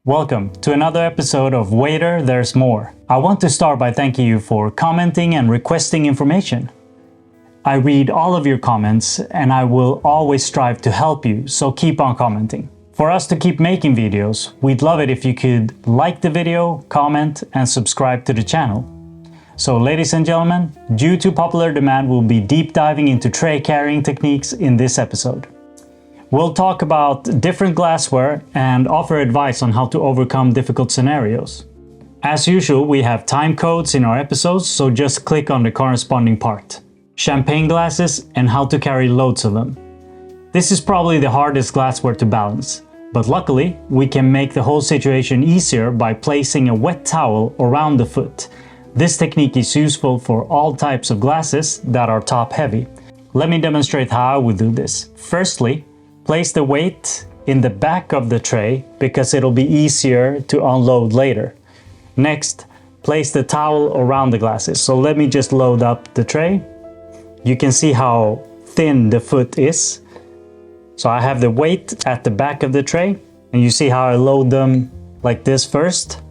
Welcome to another episode of Waiter, There's More. I want to start by thanking you for commenting and requesting information. I read all of your comments and I will always strive to help you, so keep on commenting. For us to keep making videos, we'd love it if you could like the video, comment, and subscribe to the channel. So ladies and gentlemen, due to popular demand, we'll be deep diving into tray carrying techniques in this episode. We'll talk about different glassware and offer advice on how to overcome difficult scenarios. As usual, we have time codes in our episodes, so just click on the corresponding part. Champagne glasses and how to carry loads of them. This is probably the hardest glassware to balance, but luckily we can make the whole situation easier by placing a wet towel around the foot. This technique is useful for all types of glasses that are top heavy. Let me demonstrate how I would do this. Firstly, place the weight in the back of the tray because it'll be easier to unload later. Next, place the towel around the glasses. So let me just load up the tray. You can see how thin the foot is. So I have the weight at the back of the tray, and you see how I load them like this first.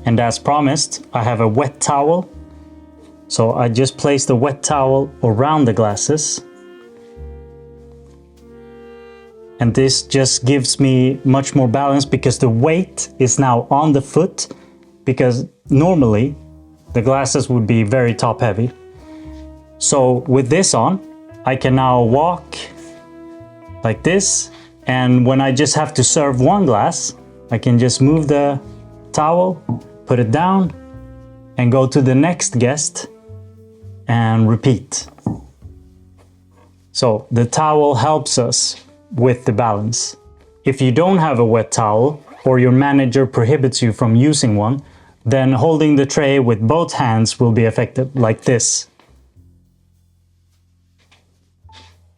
And as promised, I have a wet towel. So I just place the wet towel around the glasses. And this just gives me much more balance because the weight is now on the foot, because normally the glasses would be very top heavy. So with this on, I can now walk like this, and when I just have to serve one glass, I can just move the towel, put it down, and go to the next guest and repeat. So the towel helps us with the balance. If you don't have a wet towel or your manager prohibits you from using one, then holding the tray with both hands will be effective, like this.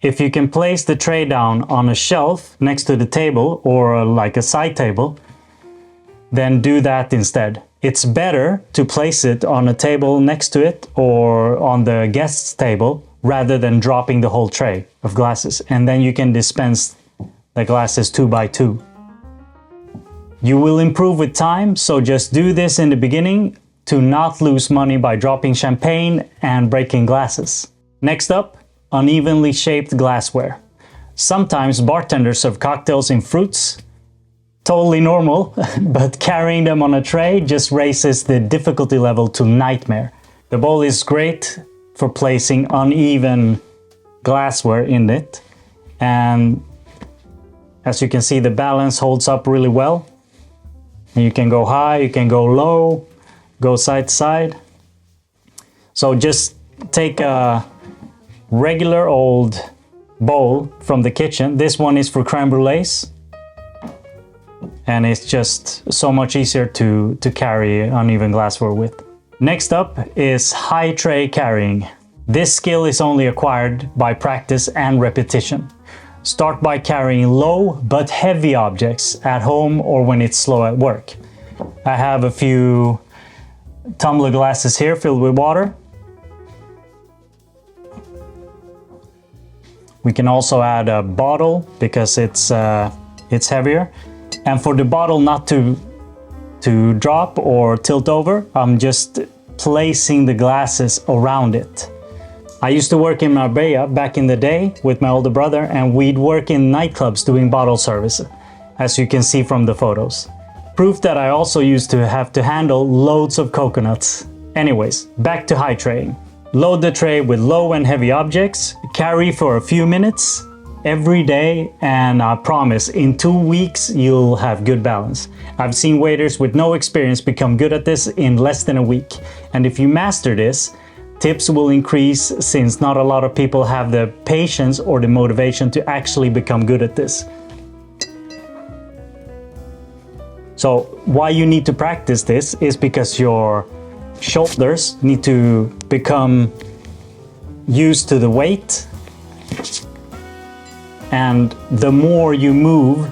If you can place the tray down on a shelf next to the table or like a side table, then do that instead. It's better to place it on a table next to it or on the guest's table rather than dropping the whole tray of glasses, and then you can dispense the glasses 2 by 2. You will improve with time, so just do this in the beginning to not lose money by dropping champagne and breaking glasses. Next up, unevenly shaped glassware. Sometimes bartenders serve cocktails in fruits. Totally normal, but carrying them on a tray just raises the difficulty level to nightmare. The bowl is great for placing uneven glassware in it, and as you can see, the balance holds up really well. And you can go high, you can go low, go side to side. So just take a regular old bowl from the kitchen. This one is for crème brûlées, and it's just so much easier to carry uneven glassware with. Next up is high tray carrying. This skill is only acquired by practice and repetition. Start by carrying low but heavy objects at home or when it's slow at work. I have a few tumbler glasses here filled with water. We can also add a bottle because it's heavier. And for the bottle not to drop or tilt over, I'm just placing the glasses around it. I used to work in Marbella back in the day with my older brother, and we'd work in nightclubs doing bottle service, as you can see from the photos. Proof that I also used to have to handle loads of coconuts. Anyways, back to high traying. Load the tray with low and heavy objects, carry for a few minutes every day, and I promise in 2 weeks you'll have good balance. I've seen waiters with no experience become good at this in less than a week, and if you master this, tips will increase since not a lot of people have the patience or the motivation to actually become good at this. So why you need to practice this is because your shoulders need to become used to the weight, and the more you move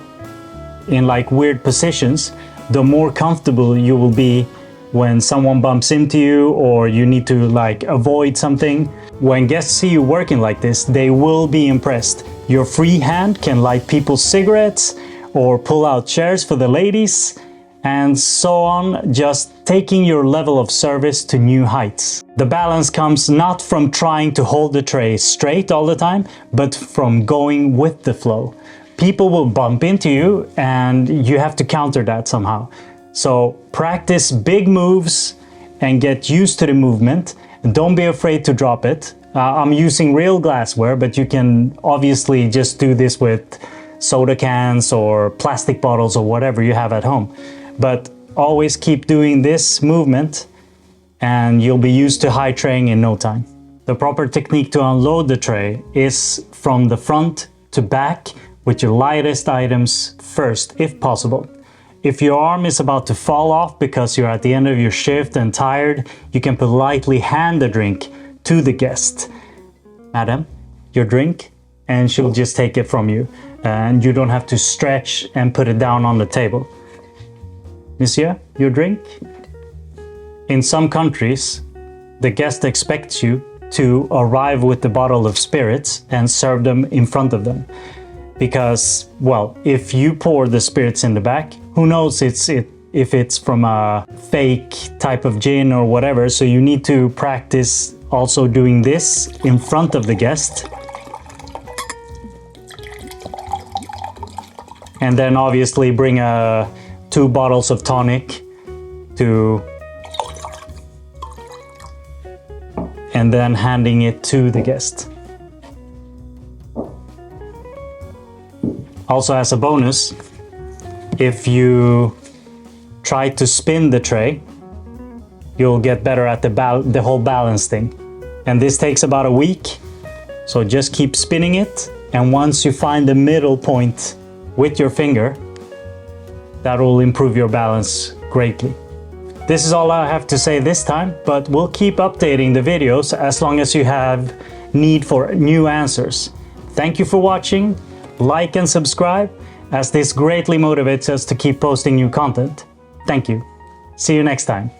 in like weird positions, the more comfortable you will be when someone bumps into you or you need to like avoid something. When guests see you working like this, they will be impressed. Your free hand can light people's cigarettes or pull-out chairs for the ladies, and so on, just taking your level of service to new heights. The balance comes not from trying to hold the tray straight all the time, but from going with the flow. People will bump into you and you have to counter that somehow. So practice big moves and get used to the movement. Don't be afraid to drop it. I'm using real glassware, but you can obviously just do this with soda cans or plastic bottles or whatever you have at home. But always keep doing this movement and you'll be used to high traying in no time. The proper technique to unload the tray is from the front to back with your lightest items first, if possible. If your arm is about to fall off because you're at the end of your shift and tired, you can politely hand the drink to the guest. Madam, your drink, and she'll just take it from you. And you don't have to stretch and put it down on the table. Monsieur, your drink? In some countries, the guest expects you to arrive with the bottle of spirits and serve them in front of them. Because, well, if you pour the spirits in the back, who knows if it's from a fake type of gin or whatever, so you need to practice also doing this in front of the guest. And then obviously bring 2 bottles of tonic and then handing it to the guest. Also, as a bonus, if you try to spin the tray, you'll get better at the whole balance thing. And this takes about a week, so just keep spinning it, and once you find the middle point with your finger, that will improve your balance greatly. This is all I have to say this time, but we'll keep updating the videos as long as you have need for new answers. Thank you for watching. Like and subscribe, as this greatly motivates us to keep posting new content. Thank you. See you next time.